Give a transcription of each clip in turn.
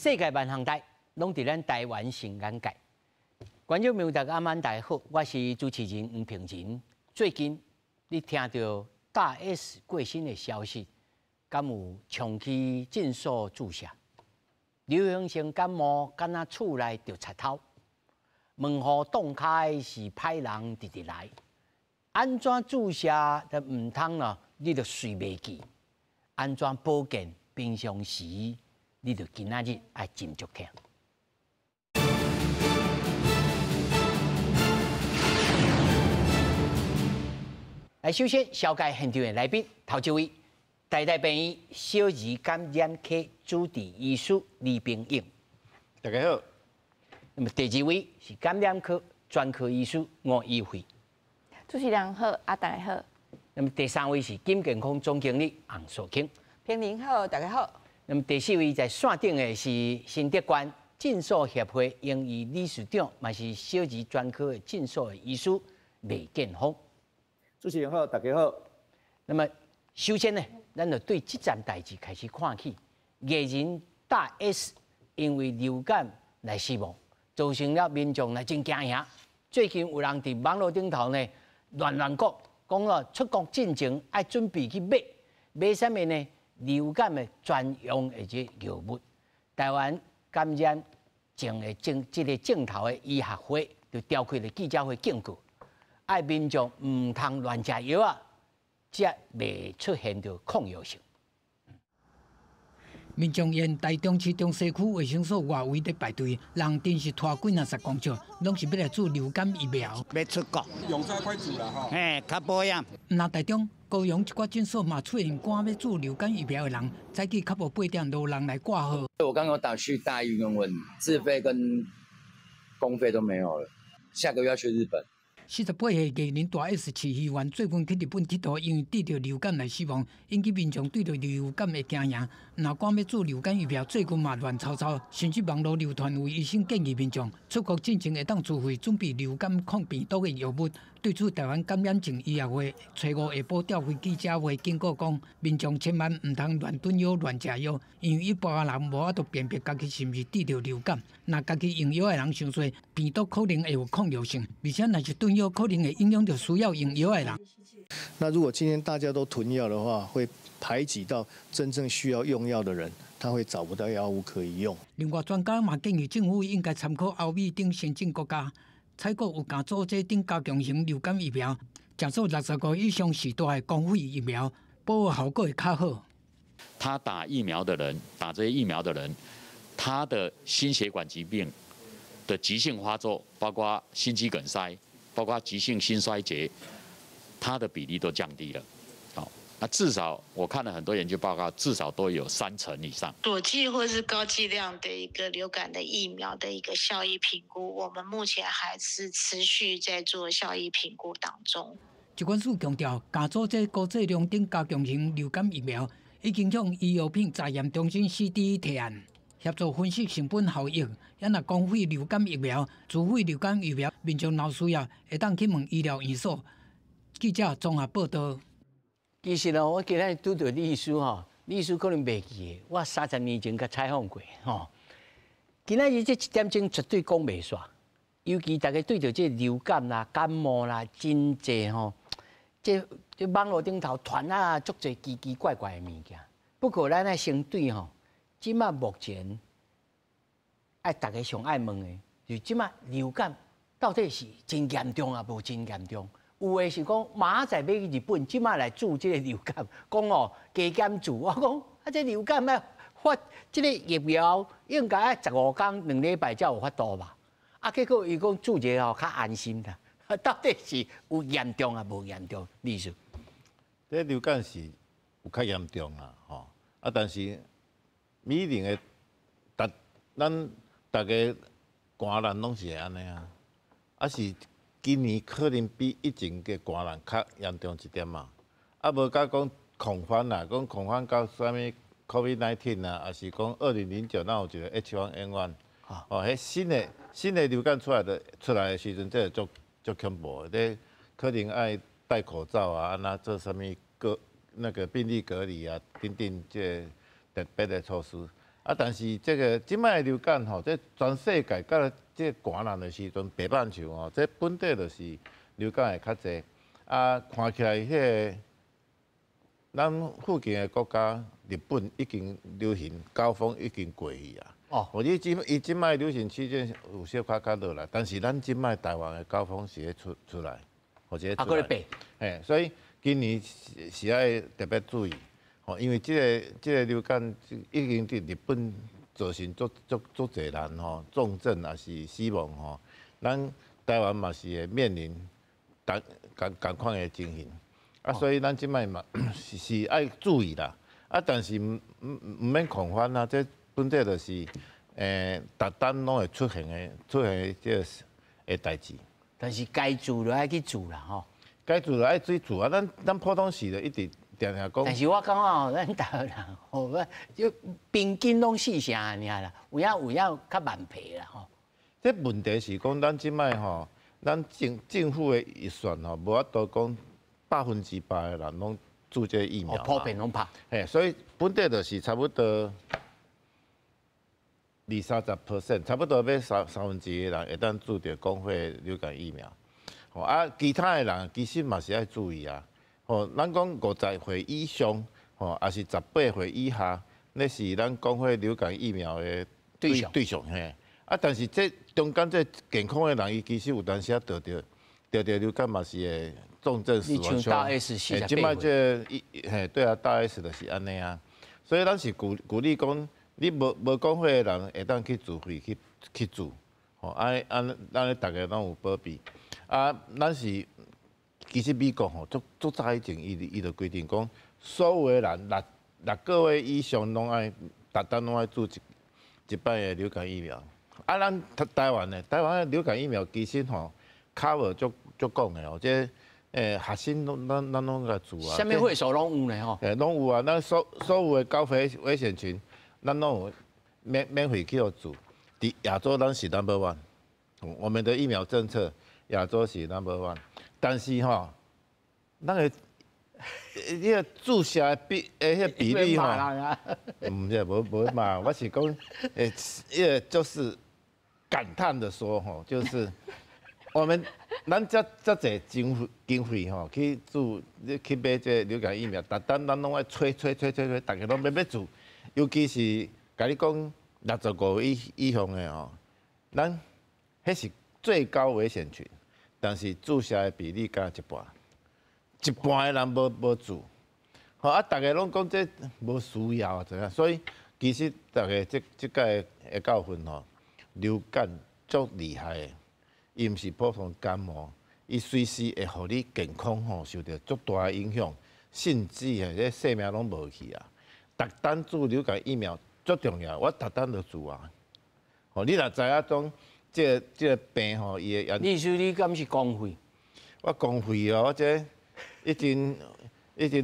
世界万项台，拢伫咱台湾新眼界。观众朋友，大家晚大家好，我是主持人吴平仁。最近你听到大 S 过身的消息，敢有长期禁售注射？流行性感冒敢若厝内着贼偷，门户洞开是歹人直直来。安怎注射就唔通咯？你着随袂记。安怎保健？平常时你着今仔日爱斟酌听。来，首先小介现场的来宾，头一位，台大病院小儿感染科主治医师李秉颖，大家好。那么第二位是感染科专科医师吴依慧，主持人好，大家好。那么第三位是金健康总经理洪素卿，平林好，大家好。那么第四位在线顶的是新德关禁售协会营业理事长，嘛是小儿专科的禁售的医师魏建峰。主持人好，大家好。那么首先呢，咱就对这件代志开始看起。艺人大 S 因为流感来死亡，造成了民众来真惊吓。最近有人伫网络顶头呢乱讲，讲哦出国进前爱准备去买什么呢？流感的专用的这药物。台湾感染症的这个镜头的医学会就召开了记者会警告。爱民众唔通乱食药啊，才未出现着抗药性。民众沿台中市中西区卫生所外围在排队，人真是拖几若十公尺，拢是要来做流感疫苗。要出国，用晒快做啦吼。嘿，较保险。那台中、高雄一寡诊所嘛出现赶要做流感疫苗的人，早起较无8点多人来挂号。我刚刚打去大医院问，自费跟公费都没有了，下个月要去日本。48岁艺人大 S 市议员最近去日本佚佗，因为得着流感来死亡，引起民众对着流感的惊吓。若赶要做流感疫苗，最近嘛乱吵吵，甚至网络流传有医生建议民众出国进前会当自费准备流感抗病毒的药物。对此，台湾感染症医学会初5下晡召开记者会警告讲，民众千万唔通乱囤药、乱食药，因为一般人无法度辨别家己是毋是得着流感。若家己用药的人伤多，病毒可能会有抗药性，而且若是囤药，可能会影响到需要用药的人。那如果今天大家都囤药的话，会排挤到真正需要用药的人，他会找不到药物可以用。另外，专家嘛建议政府应该参考欧美等先进国家。采购有加做这等加强型流感疫苗，假设60个以上时代的公费疫苗，保护效果会较好。他打疫苗的人，打这些疫苗的人，他的心血管疾病的急性发作，包括心肌梗塞，包括急性心衰竭，它的比例都降低了。那至少我看了很多研究报告，至少都有30%以上。佐剂或是高剂量的一个流感的疫苗的一个效益评估，我们目前还是持续在做效益评估当中。疾管署强调，加做这高剂量等加强型流感疫苗，已经向医药品查验中心 CDE 提案，协助分析成本效益。也若公费流感疫苗、自费流感疫苗，民众若需要，会当去问医疗院所。记者综合报道。其实呢，我今日拄到李医师吼，李医师可能袂记的，我30年前甲采访过吼。今仔日这1点钟绝对讲袂煞，尤其大家对着这流感啦、感冒啦，真济吼，这网络顶头传啊，足侪奇奇怪怪的物件。不过咱来先对吼，即马目前爱大家上爱问的，就即马流感到底是真严重啊，无真严重？有的是讲明仔载要去日本，即马来治这个流感，讲哦加减治。我讲啊，这流感要发这个疫苗，应该要15天、2礼拜才有法度吧？啊，结果伊讲治这吼较安心啦。到底是有严重啊，无严重？李医师，这流感是有较严重啦，吼啊，但是米零的，咱大家感染拢是安尼啊，啊是。今年可能比以前嘅感染较严重一点嘛，啊无甲讲恐慌啦，讲恐慌到啥物 COVID-19 啊，还是讲2009那有一个 H1N1，哦，迄新的流感出来的时阵，这足恐怖的，你可能爱戴口罩啊，那做啥物那个病例隔离啊，等等这特别的措施，啊，但是这个即摆流感吼，这全世界甲这感染的时阵，北半球吼，这本地就是流感会较济。啊，看起来迄个咱附近的国家，日本已经流行高峰已经过去啊。哦，或者伊即摆流行期间有小较落来，但是咱即摆台湾的高峰是会出来，或者出来。嘿，所以今年是爱特别注意。吼，因为这个流感已经伫日本造成足侪人吼重症也是死亡吼，咱台湾嘛是会面临同款的情形，啊，所以咱即摆嘛是爱注意啦，啊，但是唔免恐慌啊，这本地就是逐单拢会出现的这个代志。但是该做就爱去做啦吼，该做就爱去做啊，咱普通时就一直。但是我感觉吼，咱台湾人吼，就平均拢4成尔啦，有影较慢皮啦吼。这问题是讲，咱即摆吼，咱政府的预算吼，无法度讲100%的人拢注这疫苗。普遍拢拍。嘿，所以本地就是差不多20-30%，差不多要三分之一的人会当注着公费流感疫苗。吼啊，其他的人其实嘛是爱注意啊。吼，咱讲50岁以上，吼，也是18岁以下，那是咱公费流感疫苗的对象嘿。啊，但是这中间这健康的人，伊其实有当时得着流感嘛是会重症死亡。你像大 S 48岁。即摆这对啊，大 S 就是安尼啊。所以咱是鼓励讲，你无公费的人会当去自费去做，吼，安咱大家拢有保庇。啊，咱是。其实美国吼，足早以前伊就规定讲，所有的人6个月以上拢爱，逐单拢爱注一摆的流感疫苗。啊，咱台湾的流感疫苗其实吼，cover 足讲的哦，这学生咱拢来做啊。啥物会所拢有呢吼？拢有啊，咱所有的高危险群，咱拢有免费去做。伫亚洲咱是 No.1， 我们的疫苗政策亚洲是 No.1。但是吼，咱个迄个注射的比例吼，唔是无骂，我是讲就是感叹的说吼，就是咱这侪经费吼去买这流感疫苗，逐单咱拢爱催，大家拢要做，尤其是甲你讲65以上的吼，咱迄是最高危险群。但是注射的比例加一半的人无做，吼啊！大家拢讲这无需要啊，怎样？所以其实大家这届的教训吼，流感足厉害的，伊毋是普通感冒，伊随时会互你健康吼受到足大的影响，甚至这性命拢无去啊！逐单注流感疫苗足重要，我逐单都做啊！吼，你若知影种。这个病吼，伊的你说你敢是公费？我公费哦，我这已经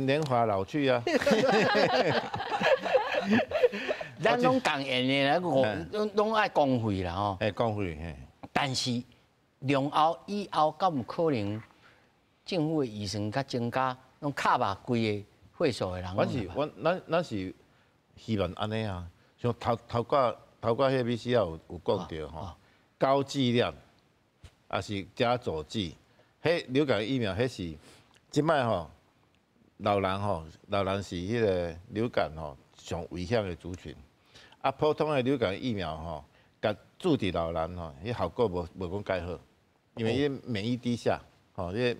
年华老去啊。咱拢共演的，拢爱公费啦吼。公费嘿。但是量后以后，敢有可能政府的预算较增加，拢卡吧规个会所的人？咱是希望安尼啊，像头挂迄笔资料有讲到吼。高剂量，也是加佐剂，迄流感疫苗，迄是即摆吼老人是迄个流感吼上危险的族群。啊，普通的流感疫苗吼，甲注伫老人吼，迄效果无讲介好，因为伊免疫低下，吼，迄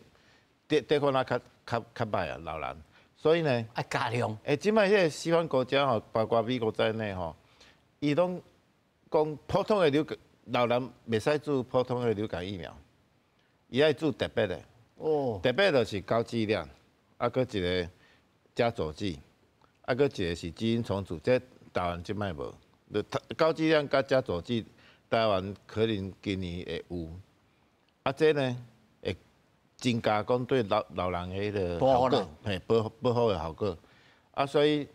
抵抗力较歹啊，老人。所以呢，啊加量。即摆迄个西方国家吼，包括美国在内吼，伊拢讲普通的老人袂使注普通的流感疫苗，伊爱注特别的。哦。特别就是高剂量，啊，搁一个加佐剂，啊，搁一个是基因重组，这台湾即摆无。高剂量加佐剂，台湾可能今年会有。啊，这呢会增加讲对老人的迄个效果，嘿，保护的效果。啊，所以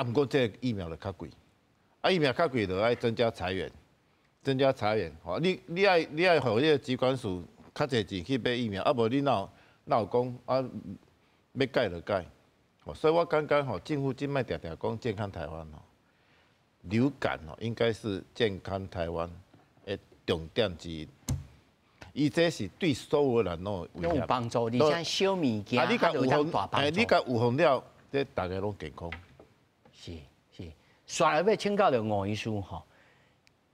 毋过这疫苗就较贵，啊，疫苗较贵就爱增加裁员。吼！你爱互迄个机关署较侪钱去买疫苗，啊无你哪有讲啊要改就改，所以我感觉吼，政府即摆常常讲健康台湾吼，流感哦，应该是健康台湾的重点之一。伊这是对所有人都有帮助，而且小物件啊，你甲有有大帮助。你甲有风了，这大家拢健康。是。刷来要请教着吴医师吼，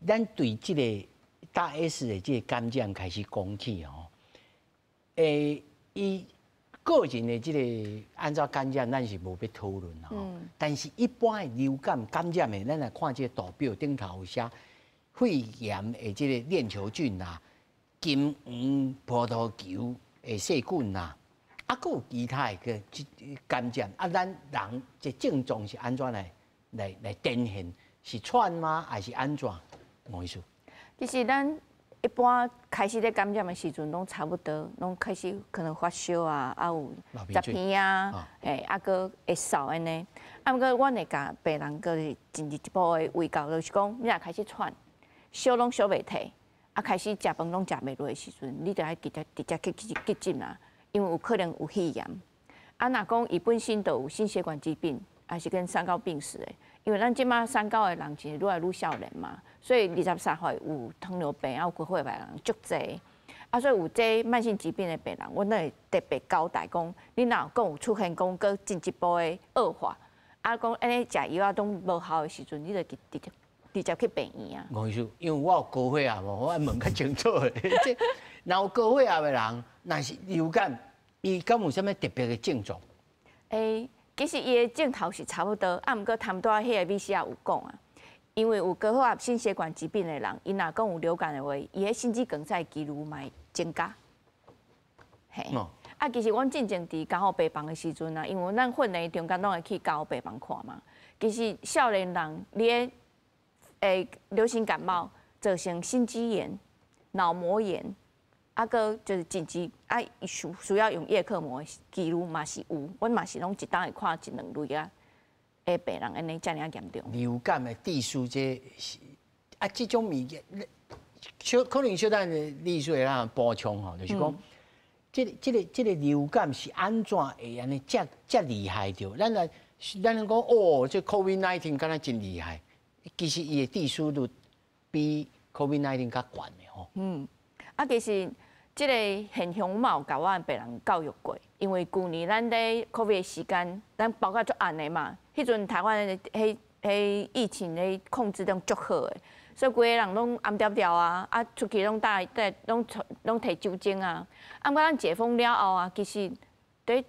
咱对这个大 S 的这个感染开始讲起吼，伊个人的这个按照感染，咱是无要讨论吼。但是一般的流感感染的，咱来看这个图表顶头有写肺炎的这个链球菌啦、金黄葡萄球的细菌啦，啊，佫有其他的感染啊，咱人这症状是安怎来呈现？是喘吗？还是安怎？吴医师，其实咱一般开始咧感染的时阵，拢差不多，拢开始可能发烧啊，啊有舌片啊，佫会扫安尼。啊，毋过阮会甲病人佫是进入一步的卫教，就是讲你若开始喘，烧拢烧袂退，啊开始食饭拢食袂落的时阵，你就要直接去急诊啦，因为有可能有肺炎。啊，若讲伊本身就有心血管疾病。还是跟三高病史的，因为咱即马三高的人是愈来愈少年嘛，所以23岁有糖尿病啊、有骨血病人足侪，啊，所以有这慢性疾病的病人，阮都会特别交代讲，你若讲有出现讲搁进一步的恶化，啊，讲安尼食药啊都无效的时阵，你就直接去病院啊。吴医师，因为我有高血压无，我问较清楚的，即若有高血压的人，若是流感，伊敢有啥物特别的症状？其实伊的镜头是差不多，啊，毋过他们多迄个 VCR 有讲啊，因为有高血压、心血管疾病的人，伊若讲有流感的话，伊迄心肌梗塞几率嘛会增加。嘿，啊，其实阮进前伫加护病房的时阵啊，因为咱训练中间拢会去加护病房看嘛。其实少年人你的流行感冒造成心肌炎、脑膜炎。啊，个就是紧急啊，需要用叶克膜的几率嘛是有，阮嘛是拢一当会看一两类啊，的病人安尼遮尔严重。流感的地数这啊，这种物件，可能小等李医师会让补充吼，就是讲，这个流感是安怎会安尼遮厉害着？咱讲哦，这 COVID-19 敢若真厉害，其实伊的地数率比 COVID-19 较悬的吼。啊，其实即个现象嘛有甲我病人教育过，因为旧年咱咧 COVID 的时间，咱包括足暗的嘛，迄阵台湾的迄疫情咧控制拢足好的，所以规个人拢暗调调啊，啊出去拢拢摕酒精啊，啊，毋过咱解封了后啊，其实伫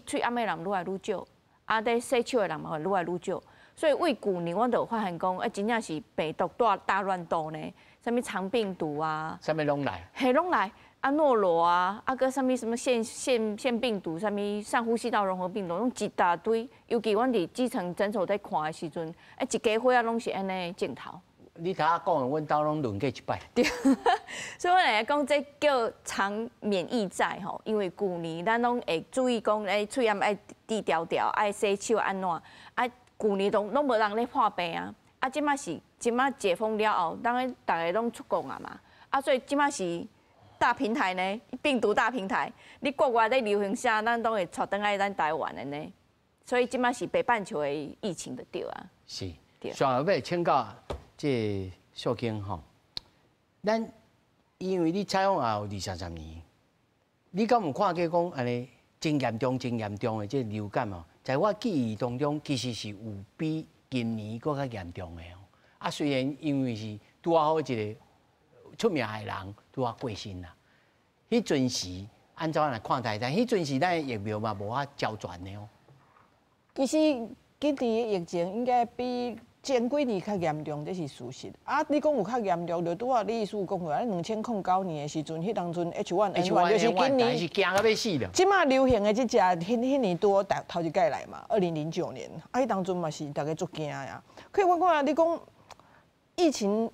喙暗的人愈来愈少，啊，伫洗手的人嘛愈来愈少，所以为旧年阮就有发现讲，真正是病毒大乱斗呢。什么肠病毒啊？什么拢来？嘿，拢来。啊，诺罗啊，啊个什么腺病毒，什么上呼吸道融合病毒，拢一大堆。尤其阮伫基层诊所在看的时阵，一家伙啊，拢是安尼镜头。你头仔讲的，阮兜拢轮过一摆。对，所以我来讲，这叫长免疫债吼。因为旧年咱拢会注意讲，喙炎爱低调调，爱洗手安怎？啊，旧年拢无人咧破病啊。啊，即马解封了后，当然大家拢出国啊嘛，啊，所以即马是大平台呢，病毒大平台，你国外在流行啥，咱都会带转来咱台湾的呢，所以即马是北半球的疫情就对啊。是，上要请教这秀卿吼，咱因为你采访也有20-30年，你敢有看过讲安尼真严重的这流感哦，在我记忆当中，其实是有比今年搁较严重的哦。啊，虽然因为是拄好一个出名的人拄好过身啦，迄阵时按照来看待，但迄阵时咱疫苗嘛无法交传的哦。其实今年的疫情应该比前几年较严重，这是事实。啊，你讲有较严重，就拄啊，李医师讲过，咱2009年的时阵，迄当阵 H1N1 就是今年，是惊到要死了。即马流行的即只，迄年多头一届来嘛，2009年，啊，迄当阵嘛是大家足惊呀。可是我看你讲疫情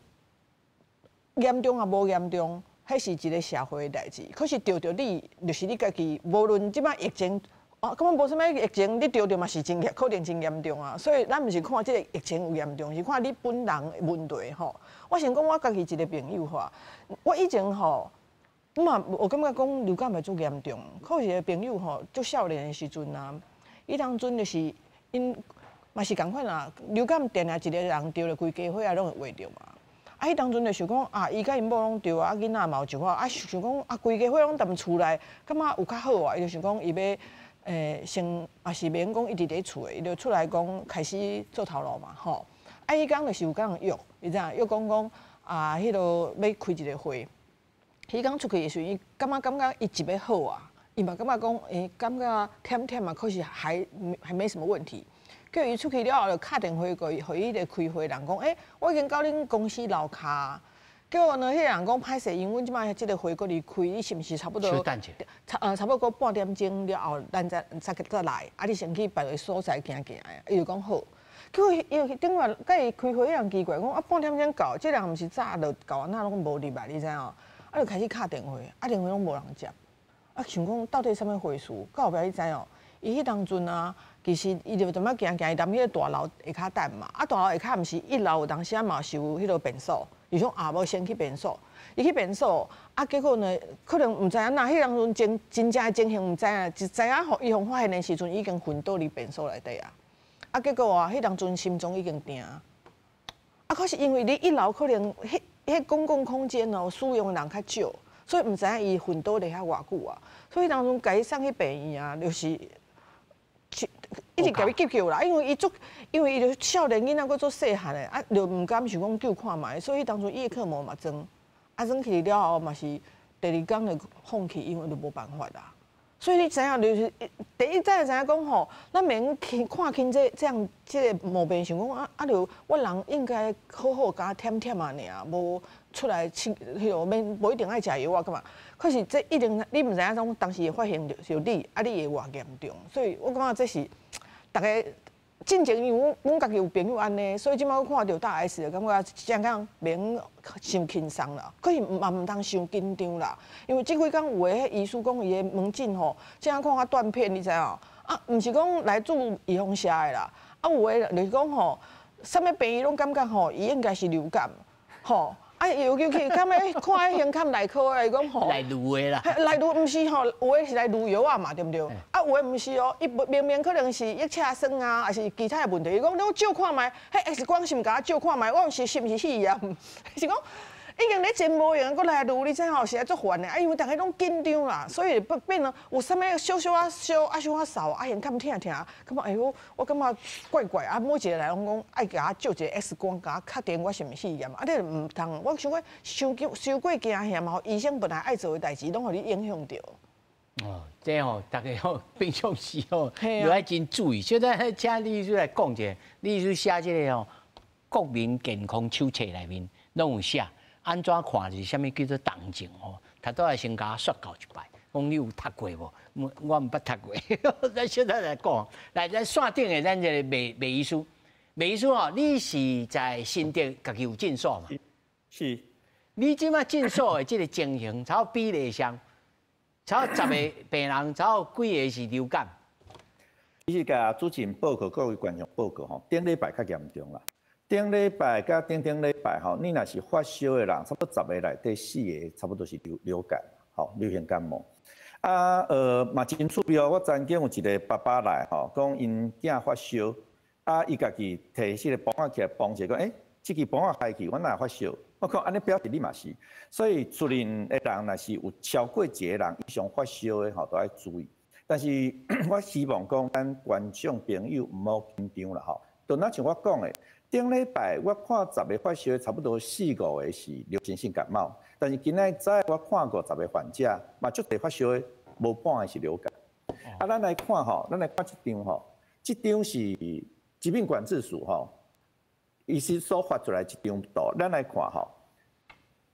严重啊，无严重，迄是一个社会的代志。可是着你，就是你家己，无论即马疫情。哦，根本无啥物疫情，你得嘛是真可能真严重啊！所以咱毋是看即个疫情有严重，是看你本人的问题吼。我先讲我家己一个朋友吼，我以前吼，嘛我感觉讲流感袂足严重，可是一个朋友吼，足少年的时阵啊，伊当阵就是因嘛是共款啦，流感定定一个人得了，规家伙啊拢会活着嘛。啊，迄当阵就想讲啊，伊甲因某拢着啊，囡仔嘛有一块啊，想讲啊，规家伙拢踮厝内，感觉有较好啊，伊就想讲伊要先也是免讲一直伫厝诶，伊就出来讲开始做头路嘛，吼。啊，伊讲就是有讲约，你知影？约讲啊，迄落要开一个会。迄讲出去的时候，伊感觉伊一要好啊，伊嘛感觉讲，感觉忝嘛，可是还没什么问题。叫伊出去了后，就敲电话过去，互伊个开会人讲，我已经到恁公司楼骹。结果呢，迄个人讲歹势，因为即摆即个会过嚟开，你是毋是差不多？差不多半点钟了后，咱再来。啊，你先去别个所在行行啊。伊就讲好。结果伊顶下甲伊开会，人奇怪，讲啊半点钟到，即人毋是早就到啊，哪拢无入来，你知影？啊，就开始敲电话，啊电话拢无人接。啊，想讲到底什么回事？到后壁你知哦，伊迄当阵啊。其实伊就踮遐行，伊踮迄个大楼下骹等嘛。啊，大楼下骹毋是1楼有当时啊嘛是有迄个便所，伊讲啊无先去便所，伊去便所，啊结果呢可能毋知影哪，迄当阵真正的情形毋知影，一知影互伊互发现的时阵已经昏倒伫便所内底啊。啊结果啊，迄当阵心脏已经停。啊可是因为你1楼可能迄公共空间哦，使用的人较少，所以毋知影伊昏倒伫遐偌久啊。所以当阵甲伊送去病院啊，就是。一直甲伊急救啦，因为伊就少年囡仔，佫做细汉的，啊，就毋敢想讲救看卖，所以当初伊的科目嘛装，啊装去了后嘛是第2天就放弃，因为就无办法啦。所以你知影就是第一知影讲吼，咱免看轻这样这个毛病，想讲就我人应该好好甲忝啊尔，无出来迄落免无一定爱食药啊干嘛？可是这一定你毋知影种当时会发现就你，啊你会偌严重，所以我感觉这是大家进前因为阮家己有朋友安尼，所以即摆我看到大 S 就感觉真讲免伤轻松啦，可是嘛毋通伤紧张啦，因为即几工有诶医师讲伊诶门诊吼，即样看较断片，你知影？啊，毋是讲来自预防社诶啦，啊有诶就是讲吼，啥物病伊拢感觉吼，伊应该是流感，吼。啊，尤其看迄胸坎内科的讲吼，来撸的啦，来撸毋是吼，有诶是来撸药啊嘛，对毋对？啊，有诶毋是哦，伊明明可能是腋下酸啊，还是其他的问题。伊讲你照看卖，迄 X 光是毋甲我照看卖，我是毋是肺炎？是讲已经咧真无用，搁来撸，你知吼，实在足烦的。啊，因为大家拢紧张啦，所以变成有啥物小烧啊扫啊，胸坎疼，感觉哎呦，我感觉怪怪啊。每一个来拢讲爱甲我照一个 X 光，甲我确定我是毋是肺炎啊。你毋通，我想讲伤过惊吓嘛，医生本来爱做的代志，拢互你影响着。哦，这吼，大家吼平常时吼，要爱真注意。现在请李医师来讲者，李医师写这个吼国民健康手册内面拢有写。安怎看是啥物叫做动静吼？他都来先甲我说教一摆，讲你有读过无？我毋捌读过。咱现在来讲，来咱线顶的咱这个麦医师，麦医师吼，你是在新竹家己有诊所嘛？是。你即马诊所的这个情形，差不比例上，差不10个病人，差不几个是流感？其实甲主持人报告，各位观众报告吼，顶礼拜较严重啦。顶礼拜甲顶礼拜吼，你若是发烧的人，差不多10个内底4个差不多是流感，吼，流行感冒。啊，嘛真趣味哦。我曾经有一个爸爸来吼，讲因囝发烧，啊，伊家己摕迄个磅仔起来磅者，讲这支磅仔开去，我哪会发烧？我讲安尼表示你嘛是。所以出任的人若是有超过1个人以上发烧的吼，都要注意。但是我希望讲咱观众朋友毋好紧张啦吼。就那像我讲的。顶礼拜我看10个发烧，差不多4、5个是流行性感冒，但是今仔早我看过10个患者，嘛足侪发烧的，无半个是流感。啊，咱来看吼，咱来看这张吼，这张是疾病管制署吼，医师所发出来一张图，咱来看吼，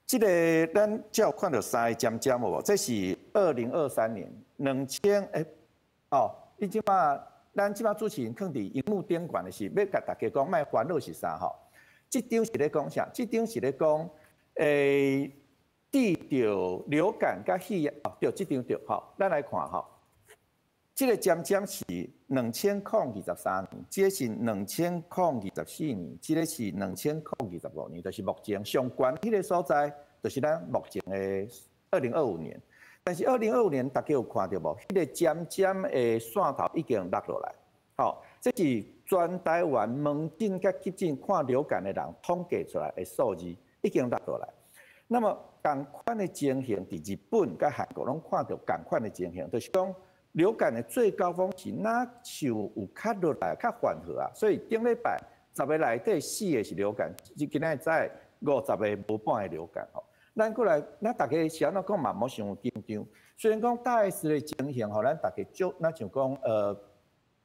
这个咱只有看到3个尖尖无？这是2023年2000你即摆。咱即摆主持人放伫荧幕顶悬的是要甲大家讲，卖烦恼是啥吼？这张是咧讲啥？这张是咧讲，治着流感甲肺炎，对，这张对吼。咱来看吼，这个尖尖是2023年，这是2024年，这个是2025年，就是目前上悬迄个所在，就是咱目前的2025年。但是2025年，大家有看到无？迄个尖尖的线头已经落落来，好，这是全台湾门诊甲急诊看流感的人统计出来的数字已经落下来。那么同款的情形，伫日本甲韩国拢看到同款的情形，就是讲流感的最高峰期哪像有较落来、较缓和啊。所以顶礼拜10个内底4个是流感，今仔载50个无半个流感吼。咱过来，咱大家是安怎讲嘛？莫伤紧张。虽然讲大 S 的情形吼，咱大家咱像讲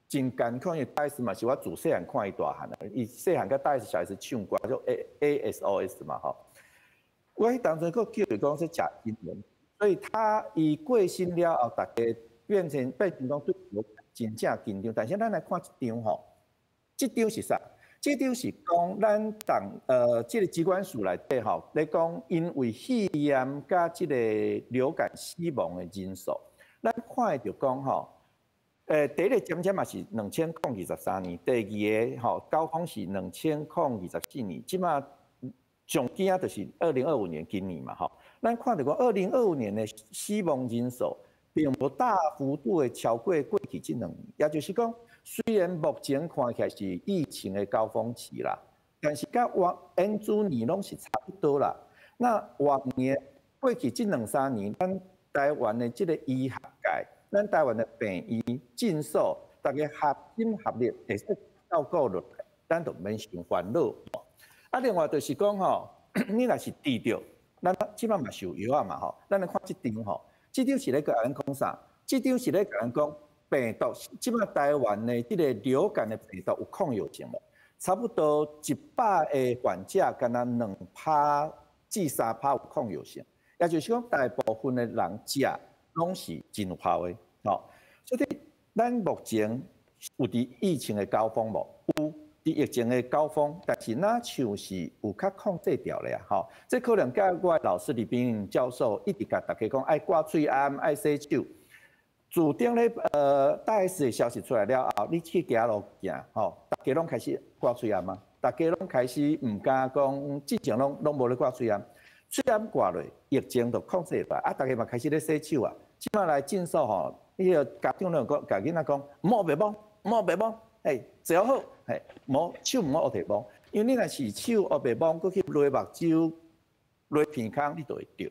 真艰苦，因为大 S 嘛是我自细汉看伊大汉啊，伊细汉甲大 S 小 S 唱歌叫 ASOS 嘛吼。我迄当阵佫叫伊讲说食金人，所以伊过身了后，大家变成讲对流感真正紧张。但是咱来看一张吼，这张是啥？这张是讲咱这个机关署内底吼，咧讲因为肺炎甲这个流感死亡的人数，咱看会着讲吼，第一个尖尖嘛是2023年，第二个吼高峰是2024年，即马上惊啊就是2025年今年嘛吼，咱看到讲2025年的死亡人数并无大幅度的超过过去这2年，也就是讲。虽然目前看起来是疫情的高峰期啦，但是甲往主年拢是差不多啦。那往年过去这2-3年，咱台湾的这个医学界，咱台湾的病医、诊所，大家合心合力，会使照顾落来，咱就免伤烦恼。啊，另外就是讲吼，你若是治着，咱即摆嘛是有药啊嘛吼，咱来看这张吼，这张是咧甲咱讲啥？这张是咧甲咱讲。病毒，即摆台湾的这个流感的病毒有抗药性了，差不多100个患者，敢若2%至3%有抗药性，也就是讲大部分的人食拢是真有效的，吼。所以咱目前有伫疫情的高峰无？有伫疫情的高峰，但是哪像是有较控制掉了呀，吼。这可能甲我老师李炳云教授一直甲大家讲，爱挂嘴暗，爱洗手。自顶咧大 S 的消息出来了后，你去行路行吼，大家拢开始挂嘴暗嘛，大家拢开始唔敢讲，之前拢无咧挂嘴暗，嘴暗挂落，疫情就控制落来，啊，大家嘛开始咧洗手啊，即摆来诊所吼，迄个家长拢讲，家囡仔讲，莫别摸，莫别摸，只要好，摸手唔好黑地摸，因为你若是手黑白摸，佮去勒目睭、勒鼻孔，你就会着。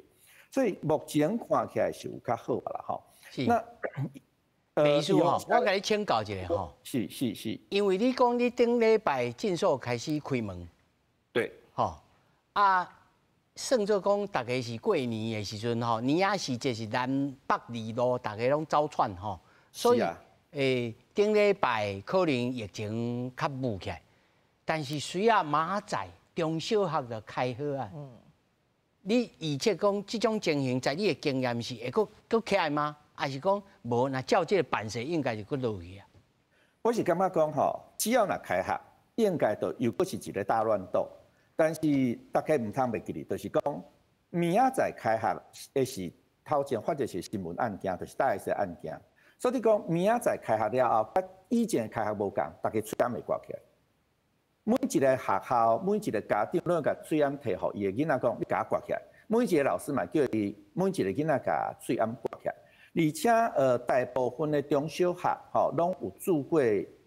所以目前看起来是有较好啦，吼。那秘书吼，我甲你请教一下吼。是。因为你讲你顶礼拜诊所开始开门，对，吼啊，算做讲大家是过年的时阵吼，年仔时节是南北二路，大家拢走窜吼，所以顶礼拜可能疫情较雾起来，但是随啊明仔中小学就开学啊。你预测讲这种情形，在你的经验是会佫起来吗？还是讲无？那照这个办势，应该就佫落去啊。我是感觉讲吼，只要若开学，应该就又佫是一个大乱斗。但是大家唔通袂记哩，就是讲明仔载开学的是头前发生是新闻案件，就是大 S 案件。所以讲明仔载开学了后，甲以前开学无共，大家嘴暗会挂起来。每一个学校、每一个家长拢甲嘴暗摕互伊的囡仔讲，你甲我挂起来。每一个老师嘛叫伊每一个囡仔甲嘴暗挂起来。而且大部分的中小学吼拢有做过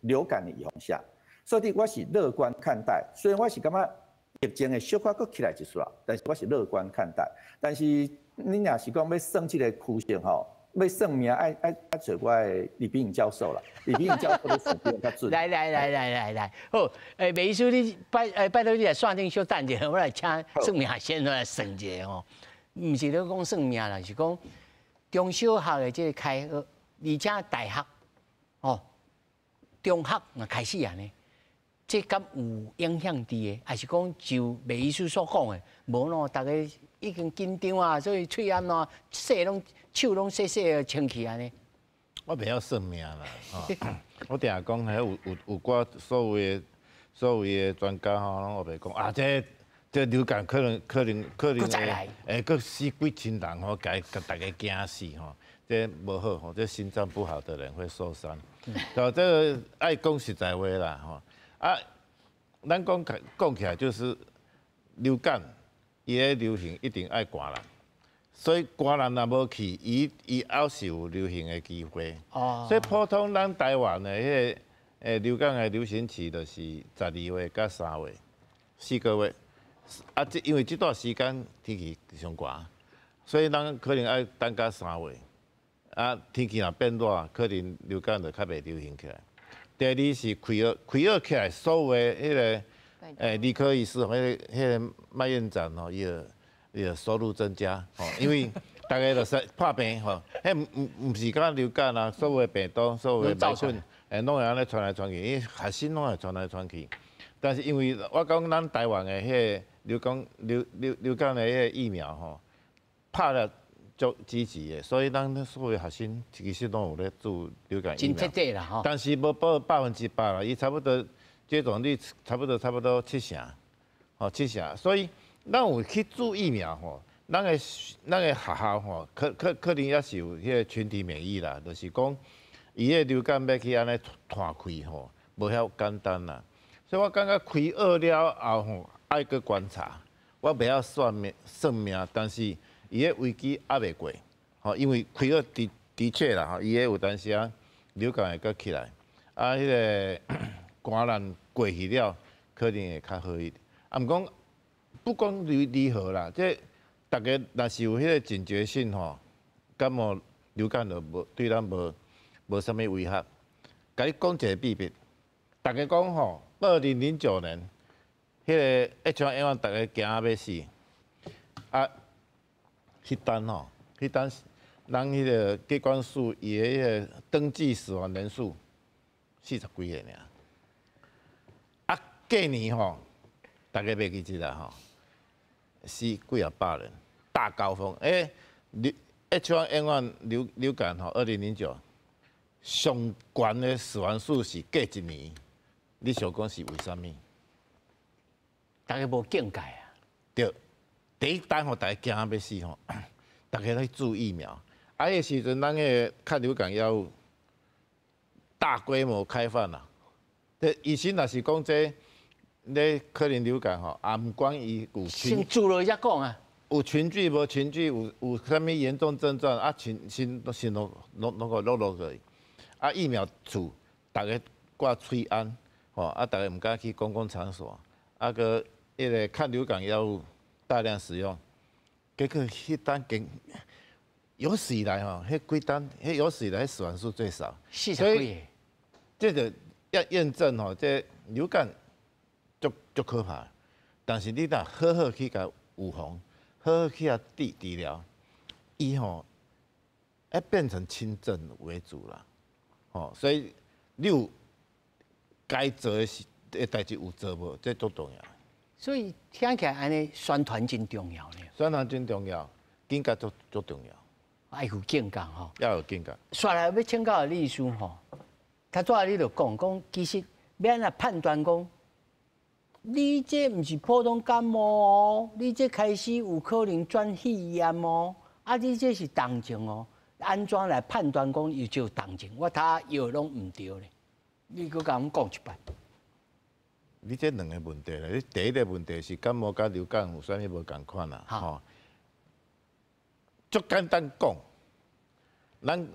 流感的预防针，所以我是乐观看待。虽然我是感觉疫情的小可佫起来一丝，但是我是乐观看待。但是你若是讲要算这个区性吼，要算命爱找我的李炳云教授啦，李炳云教授的算命较准。来，好，秘书你拜托你来线顶小等者，我来请算命先生来算一下吼。毋是咧讲算命啦，是讲。中小学的这个开学，而且大学哦，中学也开始啊呢，这敢有影响伫的？还是讲就秘书所讲的，无喏，大家已经紧张啊，所以喙暗喏，手拢洗的清气安尼。我袂晓算命啦，我定下讲，有寡所谓的专家吼，拢后壁讲啊，这流感可能佫死几千人吼，甲大家惊死吼，这无好吼，这心脏不好的人会受伤。这个爱讲实在话啦吼，啊，咱讲起来就是流感，伊咧流行一定爱寒人，所以寒人若无去，伊还是有流行的机会。所以普通咱台湾的迄个流感的流行期就是12月到3月，4个月。啊，因为这段时间天气上寒，所以咱可能要等到3月。啊，天气若变热，可能流感就较袂流行起来。第二是开学起来，所有的迄个理科医师，迄个卖院长吼，伊个收入增加，吼，因为大家就是拍病吼，迄毋是讲流感啊，所有的病毒、所有的霉菌，拢会安尼传来传去，因为核心拢会传来传去。但是因为我讲咱台湾的迄个流感的迄个疫苗吼，拍了足积极的，所以咱所有学生其实拢有咧注流感疫苗。真彻底啦吼。但是无保100%啦，伊差不多接种率差不多7成，吼7成。所以咱有去注疫苗吼，咱的学校吼，可能也是有迄个群体免疫啦，就是讲伊个流感要去安尼摊开吼，无遐简单啦。所以我感觉开学了后吼，爱去观察。我袂晓算命，但是伊个危机压袂过，吼，因为开学的确啦，吼，伊个有当时啊流感会搁起来，啊，迄个感染过去了，可能会较好一点。啊，毋讲不管如何啦，即大家若是有迄个警觉性吼，感冒流感就无对咱无啥物威胁。甲你讲一个秘密，大家讲吼，2009年。迄个 H1N1 大家惊要死，啊，迄单咱迄个机关署伊个迄个登记死亡人数40几个尔，啊，过年吼，大家袂记即啦吼，死几啊百人，大高峰。H1N1 流感吼，2009上悬的死亡数是过一年，你想讲是为虾米？大家无境界啊！对，第一单吼，大家惊要死吼，大家来注疫苗。啊，迄时阵咱个抗流感药物大规模开放啦。医生若是讲这咧可能流感吼，也毋管伊有先做落才讲啊。有群聚无群聚，有啥物严重症状啊？先拢个落去。啊，疫苗处大家挂催安吼，啊，大家毋敢去公共场所，啊个。迄个抗流感药物大量使用，结果迄单有史以来吼，迄几单有史以来死亡数最少，40几个。这个要验证吼，这流感足可怕，但是你若好好去甲预防，好好去甲治疗，伊吼要变成轻症为主啦，吼，所以你有该做的代志有做无，这足重要。所以听起来安尼宣传真重要呢。宣传真重要，警觉足重要。爱有警觉吼。要有警觉。刷来要请教李医师吼，他昨下你就讲，其实要安怎判断讲，你这毋是普通感冒哦，你这开始有可能转肺炎哦，啊，你这是重症哦，安怎来判断讲伊就重症？我他药拢毋对咧，你搁甲阮讲一摆。你这两个问题啦，你第一个问题是感冒甲流感有啥物无共款啦？吼，足简单讲，咱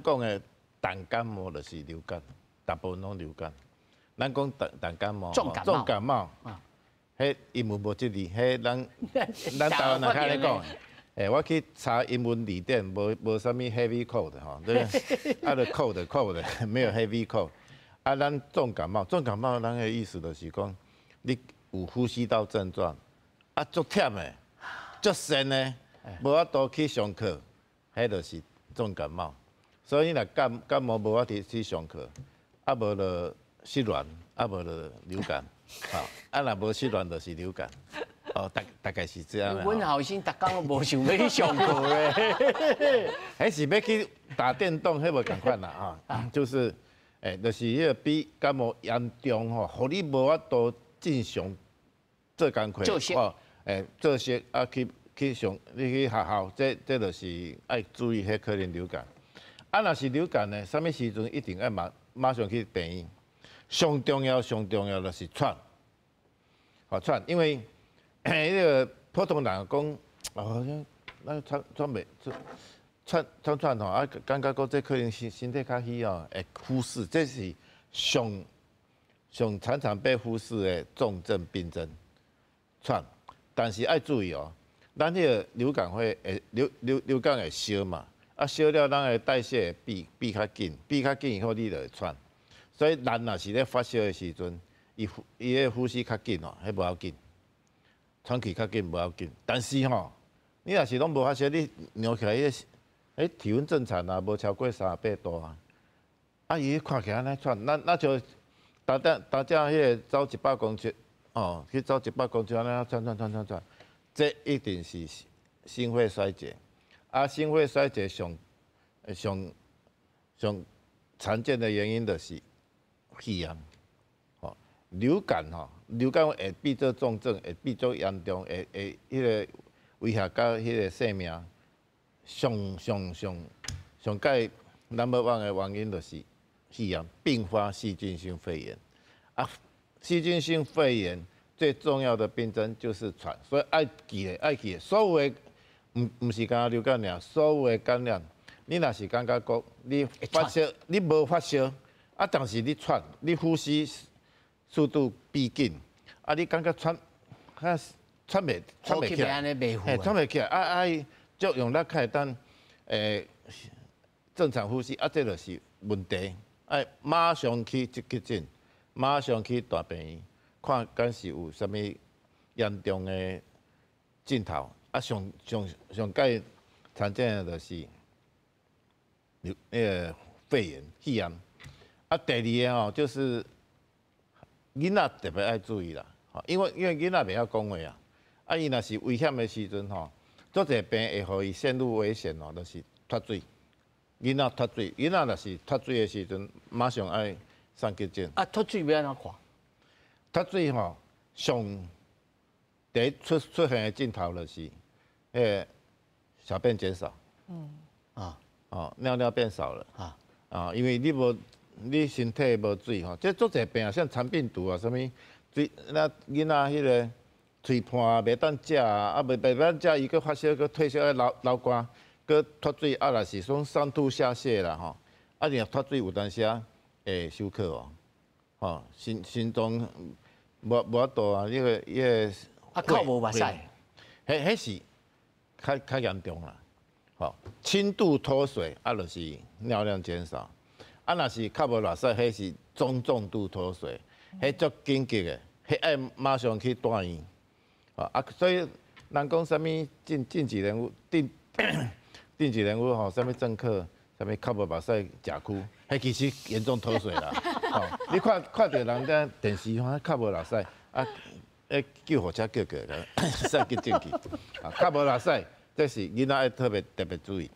讲的重感冒就是流感，大部分拢流感。咱讲重感冒、重感冒，迄英文无即字，迄咱台湾人较咧讲。我去查英文字典，无啥物 heavy cold 吼，啊，就 cold，没有 heavy cold。啊，咱重感冒，咱个意思就是讲，你有呼吸道症状，啊，足忝的，足酸的，无法度去上课，迄就是重感冒。所以你若感冒无法度去上课，啊无就失恋，啊无就流感，啊若无失恋就是流感。哦，大概是这样。阮后生逐工都无想要去上课咧，迄是要去打电动，迄无共款啦哈，就是。就是迄个比感冒严重吼，互你无法度正常做工课，做息啊去上你去学校，这就是爱注意迄可能流感。啊，若是流感呢，啥物时阵一定要马上去病院。上重要就是喘，喘，因为迄个普通人讲，好像那喘袂。喘吼，啊，感觉讲这可能身体较虚哦，会忽视，这是上常常被忽视的重症病症喘，但是要注意哦，咱迄个流感会流感会烧嘛，啊烧了咱的代谢会比较紧，比较紧以后你就会喘，所以人若是咧发烧的时阵，伊个呼吸较紧哦，迄无要紧，喘气较紧无要紧，但是吼，你若是拢无发烧，你量起来迄体温正常啊，无超过38度啊，啊伊看起来安尼喘，那就大家迄个走100公尺，哦，去走100公尺安尼喘，这一定是心肺衰竭。啊，心肺衰竭上常见的原因就是肺炎。哦，流感会变做重症，会变做严重，会迄个威胁到迄个生命。上届 No.1 的原因就是肺炎并发细菌性肺炎。啊，细菌性肺炎最重要的病症就是喘，所以爱记的，所有的唔是干流感尔，所有的感染，你若是感觉讲你发烧，你无发烧，啊，但是你喘，你呼吸速度变紧，啊，你感觉喘袂起来，喘袂起来，就用咱开单，正常呼吸，啊，这就是问题，爱马上去急诊，马上去大病院，看敢是有啥物严重的镜头，啊，上届常见的就是肺炎，啊，第二个就是囡仔特别爱注意啦，因为囡仔袂晓讲话啊，啊，伊若是危险的时阵做者病会互伊陷入危险就是脱水。囡仔脱水，囡仔若是脱水的时阵，马上爱上急诊。啊，脱水要安怎看？脱水上第一出现的镜头就是小便减少。尿变少了。因为你身体无水这做者病像肠病毒什么水，那囡仔迄个。嘴破袂当食啊，袂当食，伊搁发烧，搁退烧，流汗，搁脱水，啊，若是说上吐下泻啦啊，若脱水有当时会休克心脏无法度啊，迄个靠无目屎，迄是较严重啦，轻度脱水啊，就是尿量减少，啊，若是靠无目屎，迄是中重度脱水，迄足紧急的，迄爱马上去大医院。所以人讲啥物禁忌人物，定级人物啥物政客，啥物靠无目屎食区，迄其实严重脱水啦。你看到人在电视靠无目屎，救护车叫上急诊去，靠无目屎，这是囡仔要特别注意。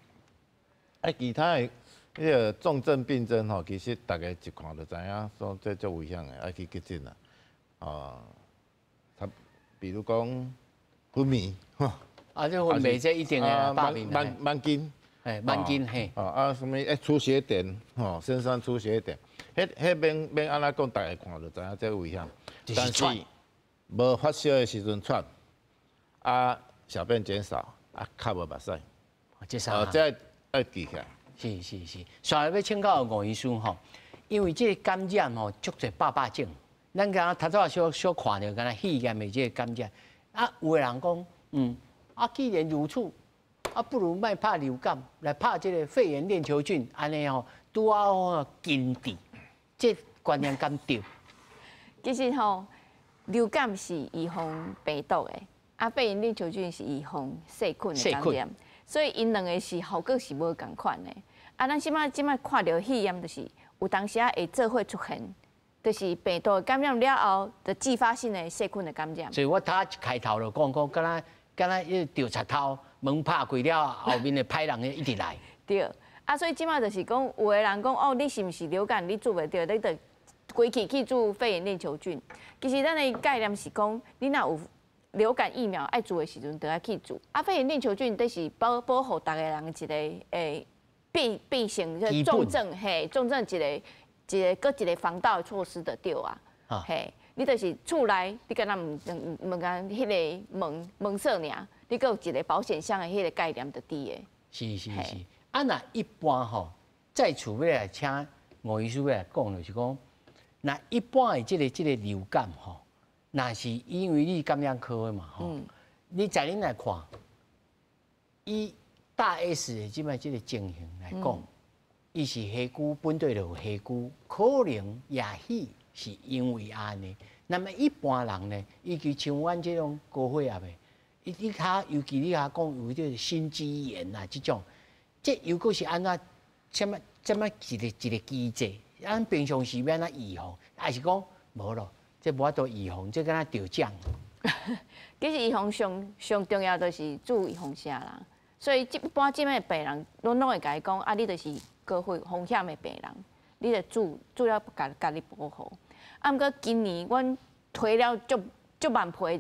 其他的迄个重症病症其实大家一看就知影，说这足危险的，爱去急诊啦。比如讲昏迷，这昏迷这一定的大病。慢筋，慢筋嘿。什么出血点，身上出血点，迄免安怎讲，大家看就知影这危险。但是无发烧的时阵喘，小便减少，靠无目屎，这要记起来。是。下来要请教吴医师因为这感染足侪百种。咱刚头早小看到，敢若肺炎的这个感染，有个人讲，既然如此，不如卖拍流感，来拍这个肺炎链球菌，安尼拄好根治，这观念敢对？其实流感是预防病毒的，肺炎链球菌是预防细菌的感染，所以因两个是效果是无共款的。咱即摆看到肺炎，就是有当时会做伙出现。就是病毒感染了后，就继发性的细菌的感染。所以我一开头就讲，敢若迄钓贼头门拍开了，后面的歹人一直来。对，所以即摆就是讲，有个人讲你是毋是流感？你做袂到，你得规气去做肺炎链球菌。其实咱的概念是讲，你若有流感疫苗爱做的时阵，就要去做。肺炎链球菌这是保护大家人一个变性重症一个防盗的措施就对啊，你就是厝内，你敢若唔敢迄个门锁尔，你阁有一个保险箱的迄个概念就对的。是。那一般在厝要来请吴医师要来讲，就是讲，那一般的这个流感吼，那是因为你感染科的嘛吼，你在恁来看，以大 S 的即摆这个情形来讲，伊是黑菇本地就黑菇，可能也许是因为安尼。那么一般人呢，尤其像阮这种高血压的，你较尤其你较讲有这个心肌炎啊这种，这又果是安怎什么一个机制？咱平常时要安怎预防？还是讲无咯？这无法度预防，这敢若着奖。其实预防上重要就是注意风险啦。所以一般即摆病人，拢会甲伊讲，啊，你就是高风险的病人，你得主要家己保护。啊，毋过今年阮推了足万倍，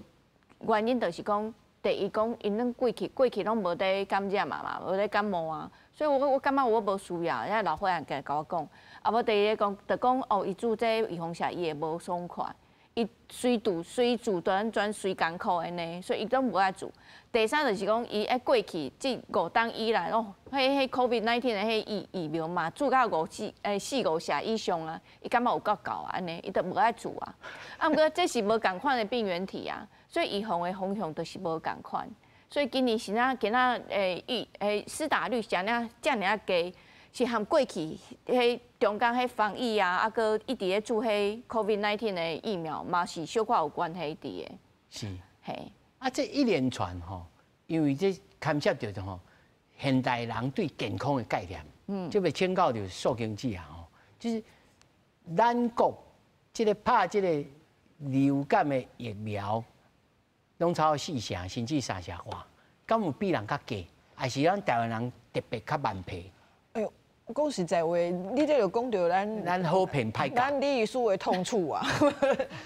原因就是讲，第一讲因拢过去拢无在感染嘛，无在感冒啊，所以我感觉我无需要，遐老伙仔甲我讲，啊，无第二讲，就讲哦，伊做这预防下，伊会无爽快。伊随做转随艰苦安尼，所以伊都无爱做。第三就是讲，伊爱过去即5冬以来哦，迄 COVID-19 的迄疫苗嘛，做到4-5下以上啊，伊感觉有够安尼，伊都无爱做啊。啊，毋过这是无共款的病原体啊，所以预防的方向都是无共款。所以今年是施打率是遮尔低。是含过去迄中间迄防疫啊，啊个一直咧做迄 COVID-19 的疫苗，嘛是小可有关系伫的。是，嘿。啊，这一连串吼，因为这牵涉到吼现代人对健康的概念，就被牵到着数经济啊吼，就是咱国这个拍这个流感的疫苗，拢超过4成甚至3成外，敢有比人较低，还是咱台湾人特别较慢配？哎呦，讲实在话，你这就讲到咱好骗歹教，咱李医师的痛处啊。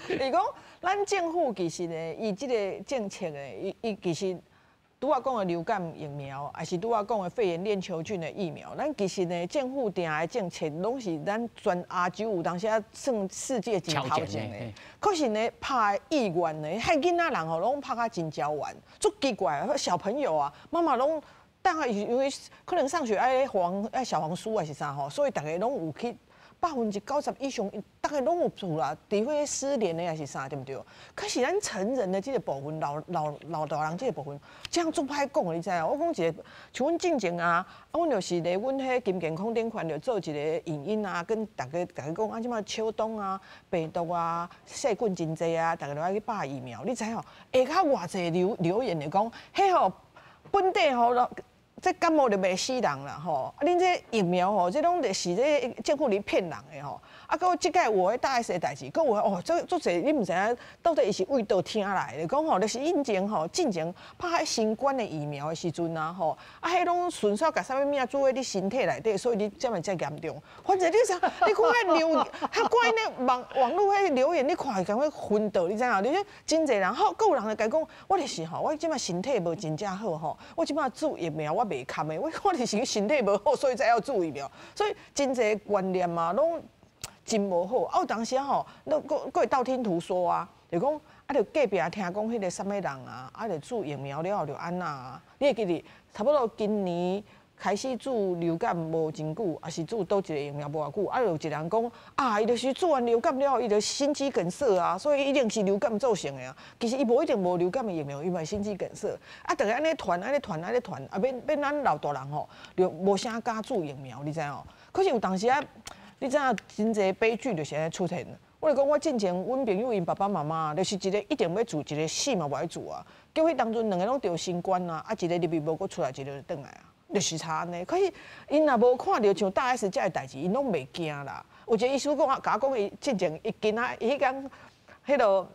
是讲咱政府其实呢，伊这个政策呢，伊其实拄我讲的流感疫苗，还是拄我讲的肺炎链球菌的疫苗，咱其实呢，政府定的政策拢是咱全亚洲有当时啊算世界真头前的。可是呢，拍意愿呢，害囡仔人吼拢拍甲真焦玩，足奇怪，小朋友啊，妈妈拢。但系因为可能上学爱小黄书还是啥吼，所以大家拢有去90%以上，大家拢有做啦，除非失联的还是啥，对不对？可是咱成人的这个部分，老大人这个部分，这样做歹讲，你知影？我讲一个，像阮进前啊，阮就是咧，阮迄健健康顶款就做一个影音啊，跟大家讲啊，即马秋冬啊、病毒啊、细菌真济啊，大家都爱去打疫苗，你知影？下骹偌济留言来讲，迄吼本地吼。这感冒就袂死人啦吼，啊，恁这疫苗吼，这拢就是这政府咧骗人的吼。啊，搁即个有迄大 S 的代志，搁有哦，这做侪你毋知影到底伊是为倒听来的，讲吼，就是以前吼进前拍迄新冠的疫苗的时阵啊吼，啊，迄拢顺续甲啥物物做喺你身体内底，所以你这么才严重。反正你啥，你看迄留，遐怪那网络迄留言，你看感觉昏倒，你知影？你说真侪人好，搁有人来讲，我就是吼，我即摆身体无真正好吼，我即摆做疫苗我袂堪的，我就是身体无好，所以才要做疫苗。所以真侪观念嘛，拢真无好。啊，有当时吼，那个会道听途说啊，就讲啊，就隔壁听讲迄个什么人啊，啊，就做疫苗了后就安那啊。你会记得差不多今年开始做流感无真久，还是做倒一个疫苗无偌久，啊，就有一个人讲啊，伊就是做完流感了后，伊就心肌梗塞啊，所以一定是流感造成的啊。其实伊无一定无流感的疫苗，伊嘛心肌梗塞。啊，大家安尼传，啊，变咱老大人吼，就无啥敢做疫苗，你知影？可是有当时啊。你知影真侪悲剧就是安尼出现。我就讲，我进前，阮朋友因爸爸妈妈就是一个一定要住，一个死嘛无爱住啊。结果当阵两个拢得新冠啊，啊一个入去无搁出来，一个就转来啊，就是差安尼。可是因若无看到像大 S 这个代志，因拢袂惊啦。有一个医师讲，甲我讲伊进前伊囡仔，伊迄间迄落。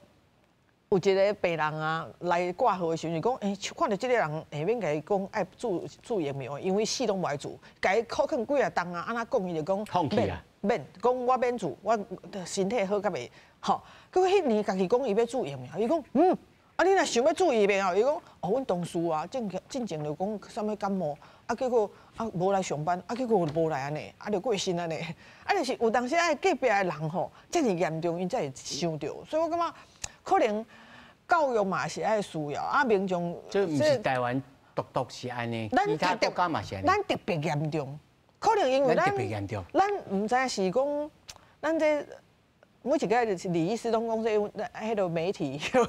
有一个病人啊来挂号的时阵，讲看到这个人下面甲伊讲爱做疫苗，因为死拢无爱做，甲伊考劝几啊冬啊，安那讲伊就讲免，讲我免做，我身体好甲袂好。结果迄年家己讲伊要做疫苗，伊讲啊你若想要做疫苗，伊讲哦阮同事啊进前就讲啥物感冒，啊结果啊无来上班，啊结果无来安尼，啊就过身安尼，啊就是有当时爱隔壁的人吼，遮尔严重，因才会想到，所以我感觉。可能教育嘛是爱需要，啊民众这毋是台湾独是安尼，其他国家嘛是安尼。咱特别严重，可能因为咱毋知是讲咱这每一个就是李医师拢讲说，迄个媒体，讲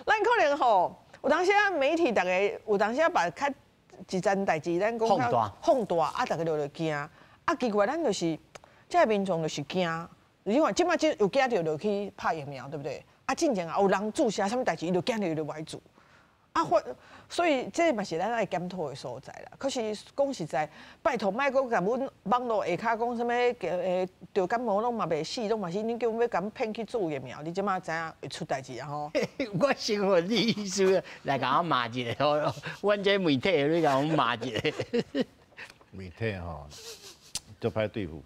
咱可能吼，有当时啊媒体大家有当时啊把较一件代志，咱讲放大，啊大家就惊，啊奇怪，咱就是这民众就是惊，你看即摆即有惊着就去拍疫苗，对不对？啊，进前啊有人注射什么代志，伊就惊着伊就来做。啊，所以这嘛是咱爱检讨的所在啦。可是讲实在，拜托莫讲甲阮网络下骹讲什么着感冒拢嘛袂死，拢嘛是你叫阮要甲骗去做疫苗，你即马知影会出代志啊吼！我想问你意思来甲我骂一下，阮这媒体你甲我骂一下。媒体吼，足歹对付。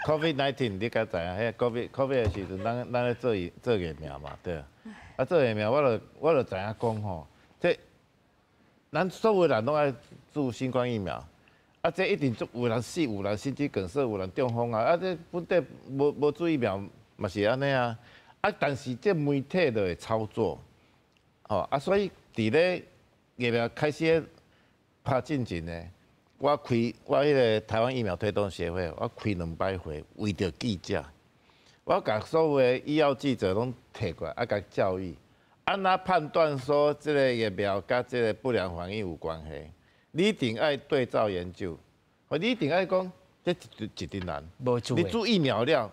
COVID-19 你敢知影？迄 COVID 的时阵，咱咧做疫苗嘛，对啊。啊，做疫苗我就知影讲吼，这咱所有人拢爱注新冠疫苗，啊，这一定有人死，有人心肌梗塞，有人中风啊，啊，这本地无注疫苗嘛是安尼啊，啊，但是这媒体就会操作，吼啊，所以伫咧疫苗开始拍进前呢，我迄个台湾疫苗推动协会，我开2摆会，为着记者。我甲所有的医药记者拢摕过来，啊，甲教育，安怎判断说这个疫苗甲这个不良反应有关系？你一定爱对照研究，你一定爱讲，这一定难。你注疫苗了，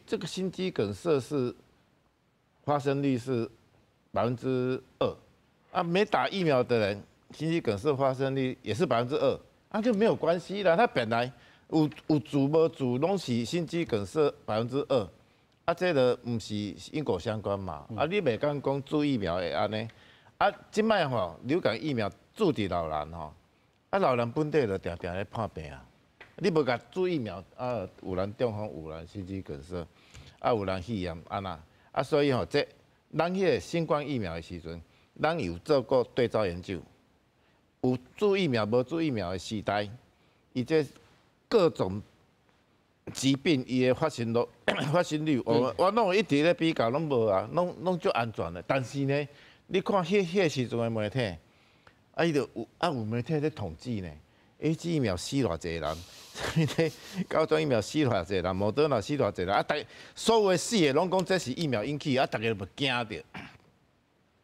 这个心肌梗塞是发生率是2%，啊，没打疫苗的人心肌梗塞发生率也是2%，啊，就没有关系啦。他本来有注无注拢是心肌梗塞2%。啊，这个唔是因果相关嘛？啊，你袂讲讲注疫苗会安尼？啊，即摆吼流感疫苗注伫老人吼，啊，老人本地就定定咧破病啊。你无甲注疫苗，啊，有人中风，有人心肌梗塞，啊，有人肺炎安那？啊，所以吼，这咱迄个新冠疫苗的时阵，咱有做过对照研究，有注疫苗无注疫苗的时代，伊这各种疾病伊的发生率，我拢有一直咧比较，拢无啊，拢足安全的。但是呢，你看迄个时阵的媒体，啊，伊就有媒体咧统计呢，这疫苗死偌济人，所以呢，高端疫苗死偌济人，莫德纳死偌济人，啊，所有的死的拢讲这是疫苗引起，啊，大家就惊着。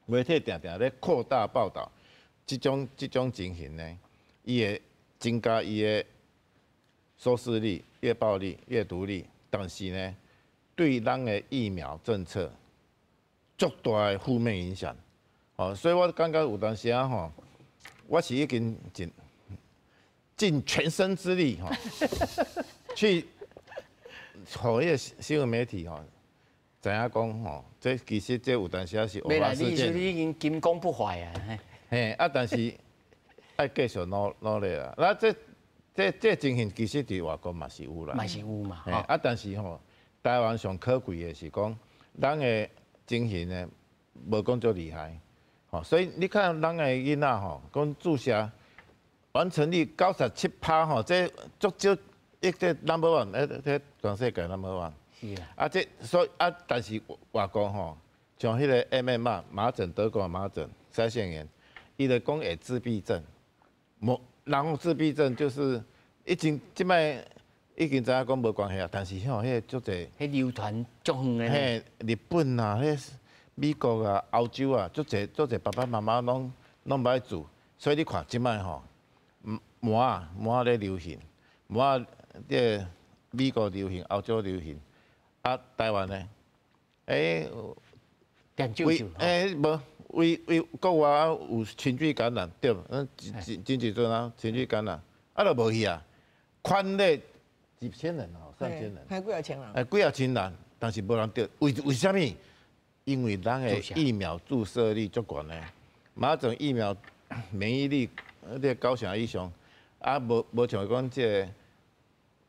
媒体定定咧扩大报道，这种情形呢，伊会增加伊的收视率、阅报率、阅读率，但是呢，对咱的疫苗政策足大的负面影响。哦，所以我感觉有当时啊，吼，我是已经尽全身之力哈，去互迄个新闻媒体吼，知影讲吼，这其实这有当时啊是偶发事件。你已经金刚不坏啊。嘿，啊，但是爱继续努力啊。那这情形其实伫外国嘛是有啦。嘛是有嘛。啊，但是吼，台湾上可贵的是讲，咱的情形呢，无讲足厉害。吼，所以你看咱的囡仔吼，讲注射完成率97%吼，这足少，这 number one， 这全世界 number one。是啊。啊，这所以啊，但是外国吼，像迄个 MMR 麻疹，德国麻疹腮腺炎，伊就讲会自闭症，然后自闭症就是即摆已经知影讲无关系啊，但是吼，迄个足侪，迄流传足远的。嘿，日本啊，迄美国啊、欧洲啊，足侪爸爸妈妈拢袂爱做，所以你看即摆吼，麻仔咧流行，麻仔这美国流行，欧洲流行，啊，台湾呢？无。为国外有群聚感染，对，真济阵啊，群聚感染，啊，就无去啊，宽咧几千人哦，3000人，还几啊千人，几啊千人，但是无人得，为什么？因为咱的疫苗注射率足悬咧，麻疹疫苗免疫力咧9成以上，啊，无像讲这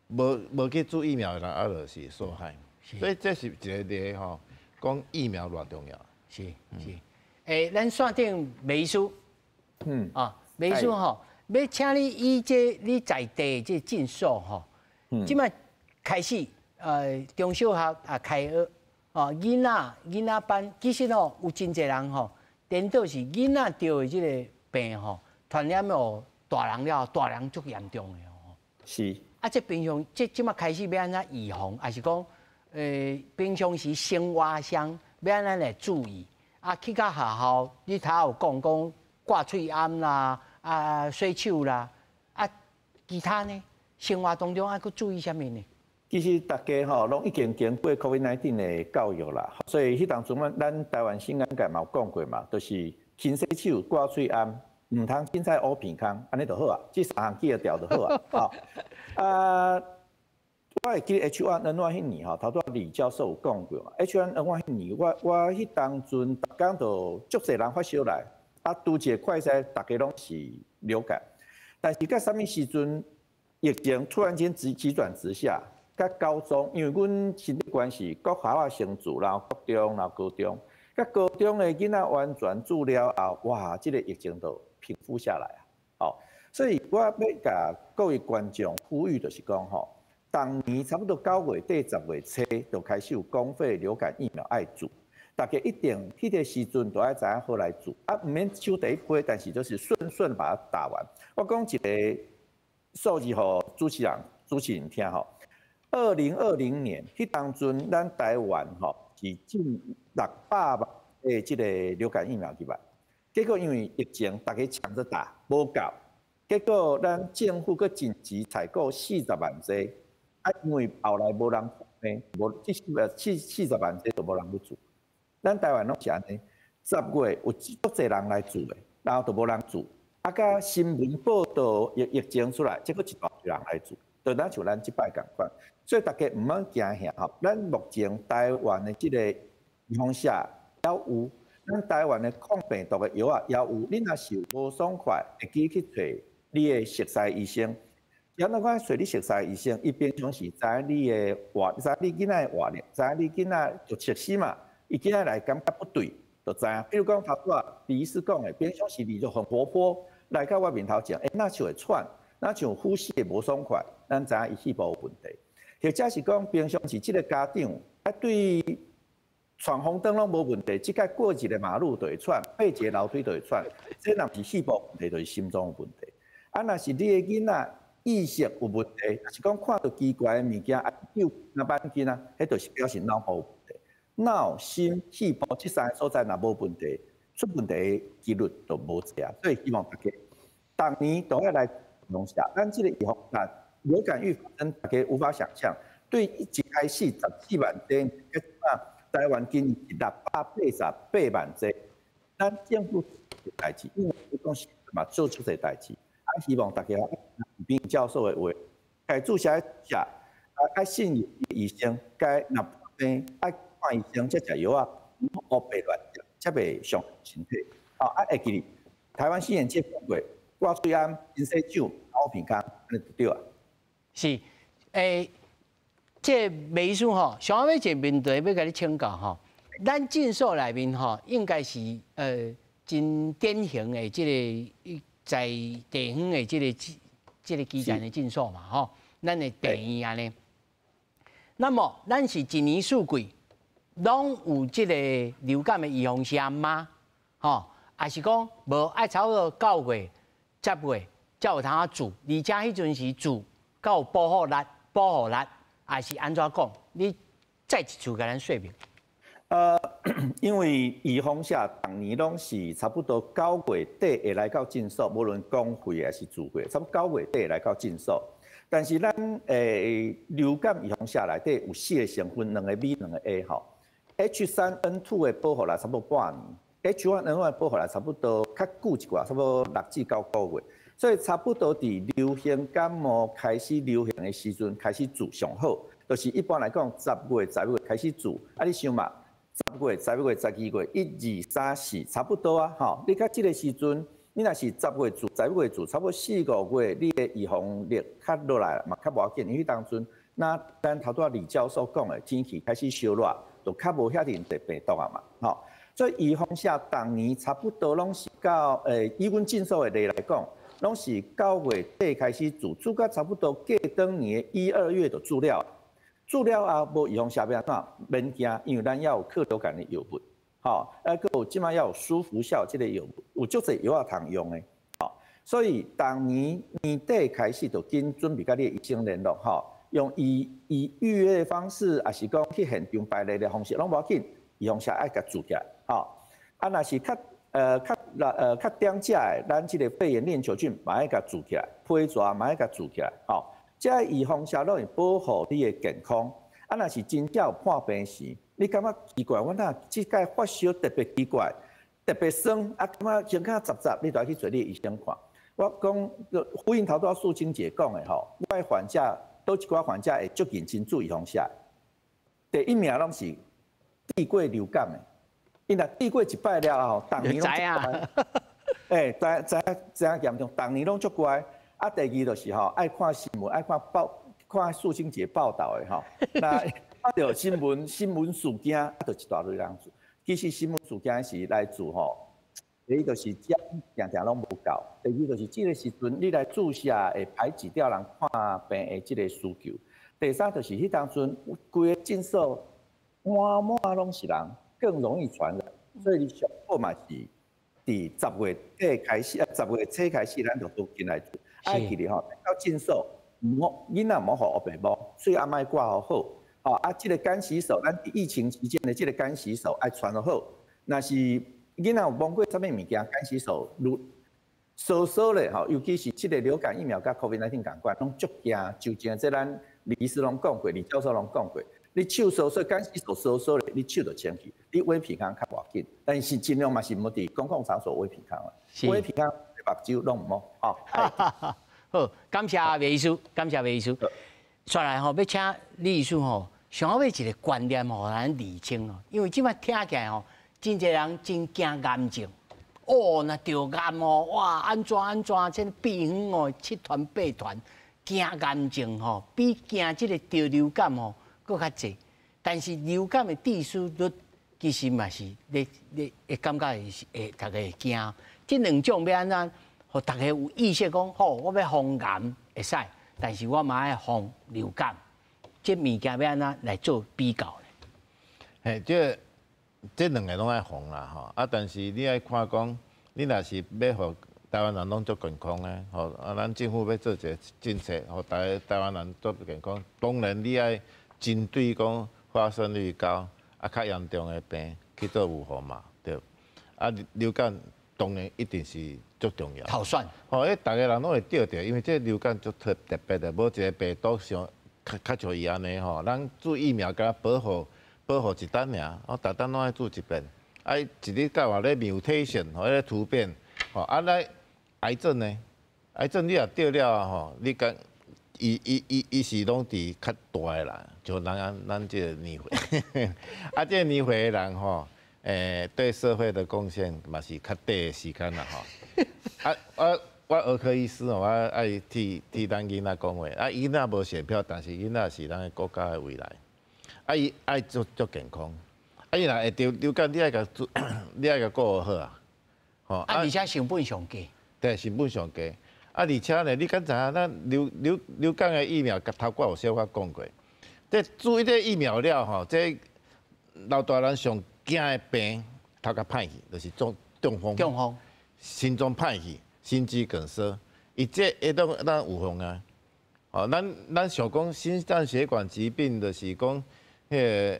无去注疫苗的人，啊，就是受害，所以这是一个吼，讲疫苗偌重要，是。咱线顶梅叔，梅叔吼，要请你以你在地这进修吼，即摆开始中小学也开学，囡仔班，其实吼有真侪人吼，颠倒是囡仔得的这个病吼，传染哦大人了，大人足严重的吼。是。啊，这平常即摆开始要安怎预防，还是讲平常时生活上要安怎来注意？啊，去到学校，你头有讲挂喙罨啦，啊，洗手啦，啊，其他呢？生活当中还佫注意啥物呢？其实大家吼，拢已经经过 COVID-19 的教育啦，所以迄当中咱台湾新安界嘛有讲过嘛，就是勤洗手、挂喙罨，唔通凊彩乌鼻孔，安尼就好啊，这3项记得调就好啊。吼，我会记 H1N1 迄年吼，头拄李教授有讲过嘛 ，H1N1 迄年我迄当阵逐工都足侪人发烧来，啊，拄一个快筛，大家拢是流感，但是到啥物时阵疫情突然间急转直下。甲高中，因为阮身体关系，国校啊升住，然后国中，然后高中，甲高中的囡仔完全治疗后，哇，这个疫情就平复下来啊。好，所以我要甲各位观众呼吁，就是讲吼，当年差不多9月底、10月初就开始有公费流感疫苗爱做，大家一定迄个时阵都要知影好来做，啊，唔免抽第一批，但是就是顺把它打完。我讲一个数字互主持人听吼。2020年，迄当阵咱台湾吼是进600万的这个流感疫苗入来，结果因为疫情，大家抢着打，无够，结果咱政府佮紧急采购40万剂，啊，因为后来无人呢，无40万剂就无人去做，咱台湾拢是安尼，10月有足侪人来做的，然后就无人做，啊，甲新闻报道疫情出来，结果一大堆人来做。就咱像咱即摆共款，所以大家毋免惊吓吼。咱目前台湾的即个预防针也有，咱台湾的抗病毒的药啊也有。你若是无爽快，会记去找你的熟悉医生。然后我找你熟悉医生，伊平常时知你的活，知你囡仔的活力，知你囡仔就熟悉嘛。伊囡仔来感觉不对，就知影。比如讲头拄啊，李医师讲的，平常时你就很活泼，来到我面头前，那就会喘。那像呼吸也无爽快，咱知影伊肺部有问题。或者是讲平常时即个家长啊，对闯红灯拢无问题，即个过一个马路就会喘，爬一个楼梯就会喘。这若是肺部问题，就是心脏有问题。啊，若是你的囡仔意识有问题，是讲看到奇怪的物件，啊，叫那板筋啊，迄就是表示脑部有问题。脑、心、肺部这3个所在若无问题，出问题的几率就无济啊。所以希望大家逐年都要来。咱这个预防针流感预防针，大家无法想象。对一开始14万剂，台湾今年688万剂，咱政府代志，因为讲是嘛做出这代志，啊，希望大家比教授的话，该注射下，爱信医生，该若病爱看医生，才食药啊，乌白乱食，才袂伤身体。啊，会记哩，台湾新眼界讲过。挂喙罨、勤洗手、乌鼻孔，安尼就对啊。是，这梅医师吼，想要一个问题要甲你请教吼。咱诊所内面吼，应该是真典型的这个在地方的这个基层的诊所嘛吼，咱的病院安尼。那么咱是一年四季拢有这个流感的预防针吗？吼，还是讲无爱差不多9月？10月才有通啊做，而且迄阵是做，够有保护力，还是安怎讲？你再一次甲咱说明。因为预防针逐年拢是差不多9月底会来到诊所，无论公费还是自费，差不多9月底会来到诊所。但是咱流感预防针内底有4个成分，2个 B， 2个 A 吼。H3N2 的保护力差不多半年。H1N1 保护力差不多较久一寡，差不多6至9个月，所以差不多伫流行感冒开始流行的时阵开始做上好，就是一般来讲10月、11月开始做。啊，你想嘛，10月、11月、12月、1、2、3、4差不多啊，吼！你到这个时阵，你若是10月做、11月做，差不多4、5月，你的预防力较落来嘛，较无要紧。因为当阵，那咱头拄李教授讲的，天气开始烧热，就较无遐尼侪病毒啊嘛，吼。所以预防针当年差不多拢是到以阮诊所的例来讲，拢是9月底开始做，做到差不多过当年的1、2月就做了。做了后无预防针要安怎？免惊，因为咱要有克流感的药物，吼，佮有即摆要有舒服效这个药物，有足侪药通用的，吼。所以当年年底开始就紧准备甲你的医生联络，吼。用以预约的方式，还是讲去现场排列的方式，拢无要紧，预防下爱甲做起来，吼。啊，若是较点价的，咱即个肺炎链球菌嘛爱甲做起来，配蛇嘛爱甲做起来，吼。这预防下拢会保护你的健康。啊，若是真正有破病时，你感觉奇怪，我哪即摆发烧特别奇怪，特别酸，啊，感觉身躯杂，你就要去找你的医生看。我讲，呼应头拄素清姐讲的吼，我的患者倒一寡患者会足认真注意防下。第一名拢是治过流感的，因若治过一摆了后，逐年拢足乖。知影严重，逐年拢足乖。啊，第二就是吼，爱看新闻，爱看素清姐报道的吼。那看到新闻事件，啊，就一大堆人做。其实新闻事件是来自吼。第一就是常拢无够，第二就是这个时阵你来注射会排挤掉人看病的这个需求，第三就是迄当阵规个诊所满拢是人，更容易传染，所以你上好嘛是伫10月底开始10月初开始，咱就都进来做，爱记哩吼，到诊所囡仔莫互黑白摸，所以阿莫挂好，啊，这个干洗手，咱疫情期间的这个干洗手爱传好，那是。囡仔有摸过啥物物件，干洗手稍咧吼，尤其是即个流感疫苗甲 COVID-19 共款，拢足惊，就像即咱李医师拢讲过，李教授拢讲过，你手稍干洗手稍咧，你手就清气，你挖鼻孔较无要紧，但是尽量嘛是毋好伫公共场所挖鼻孔啦，挖鼻孔、目睭拢毋好。好，感谢魏医师，感谢魏医师。再来吼，要请李医师吼，想要一个观念吼，咱厘清哦，因为即摆听起来吼。真侪人真惊癌症，哦，那得癌哦，哇，安怎，这病房哦，7团8团，惊癌症吼，比惊这个得流感吼搁较济。但是流感的致死率其实嘛是，你会感觉会大家会惊。这两种要安怎，互大家有意识讲，好，我要防癌会使，但是我嘛要防流感。这物件要安怎来做比较呢？这两个拢爱防啦吼，啊，但是你爱看讲，你若是要互台湾人拢足健康诶，吼，啊，咱政府要做一个政策，互台湾人足健康。当然，你爱针对讲发生率高、啊较严重诶病去做预防嘛，对。啊，流感当然一定是足重要。头选。吼，逐个人拢会得着，因为这流感足特别的，无一个病毒像较像伊安尼吼，咱做疫苗甲保护一单尔，我逐单拢爱做一遍，啊，一日到晚咧 mutation 吼，咧突变，吼，啊，来癌症呢？癌症你若得了吼，你讲伊是拢伫较大诶人，像咱这个年岁，啊，这个年岁诶人吼，对社会的贡献嘛是较短诶时间啦吼。啊，我儿科医师吼，我爱替咱囡仔讲话，啊，囡仔无血票，但是囡仔是咱国家诶未来。啊，伊爱足健康，啊，伊若会得流感，你爱甲顾好啊，吼。啊，而且成本上低。对，成本上低。啊，而且呢，你敢知影咱流感的疫苗，头骨有小可讲过。这注意这疫苗了吼，这老大人上惊的病，头壳歹去，就是中风、心脏歹去、心肌梗塞，伊这会当咱预防啊。哦，咱想讲心脏血管疾病，就是讲。迄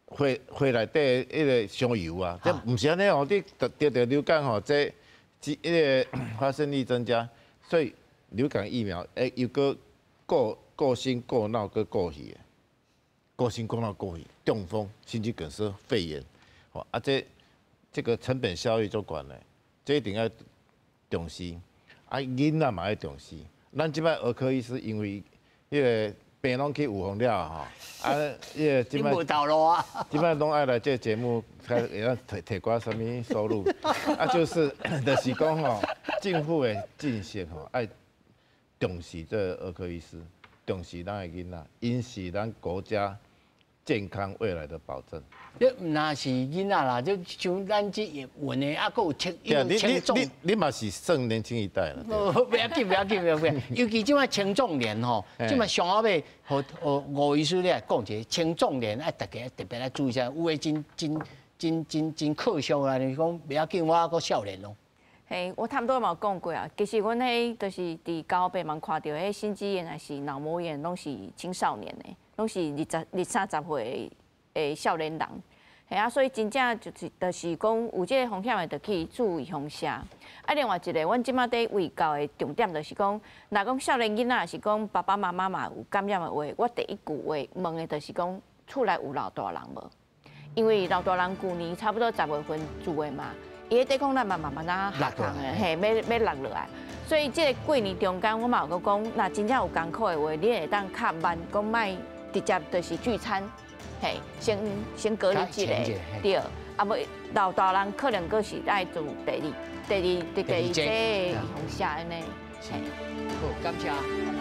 个血内底迄个伤油啊，这毋是安尼哦。你得流感吼，这迄个发生率增加，所以流感疫苗又顾心顾脑顾肺，顾心顾脑顾肺，中风、心肌梗塞、肺炎，吼啊这个成本效益足悬的，这一定要重视。啊，囡仔嘛要重视。咱即摆儿科医师因为迄个。病拢去预防了吼，啊，即摆无道路啊，即摆拢爱来这节目，会晓摕寡什么收入？啊，就是讲吼，政府的政策吼，爱重视这儿科医师，重视咱的囡仔，因是咱国家健康未来的保证。你毋那是囡仔啦，就像咱这运的，啊，佫有轻重。你嘛是算年轻一代了。不要紧，尤其即摆青壮年吼，即摆上后尾，互吴医师咧讲一个青壮年，爱大家特别来注意一下，有诶真可惜啦，你讲不要紧，我佫少年咯。嘿，我差不多嘛有讲过啊。其实阮迄就是伫交病嘛看到，迄心肌炎还是脑膜炎，拢是青少年的，拢是20-30岁的少年人。嘿啊，所以真正就是讲有这个风险的，就去注意风险。啊，另外一个，阮即马在卫教的重点就是讲，若讲少年囡仔是讲爸爸妈妈嘛有感染的话，我第一句话问的就是讲，厝内有老大人无？因为老大人旧年差不多10月份住的嘛。伊个抵抗力嘛慢慢啊下降的，嘿，要落落来。所以这个过年中间，我嘛有讲，若真正有艰苦的话，你会当较慢，讲莫直接就是聚餐，嘿，先隔离一个，对。啊，无老大人可能阁是爱做第二剂的风险安尼，嘿。好，感谢。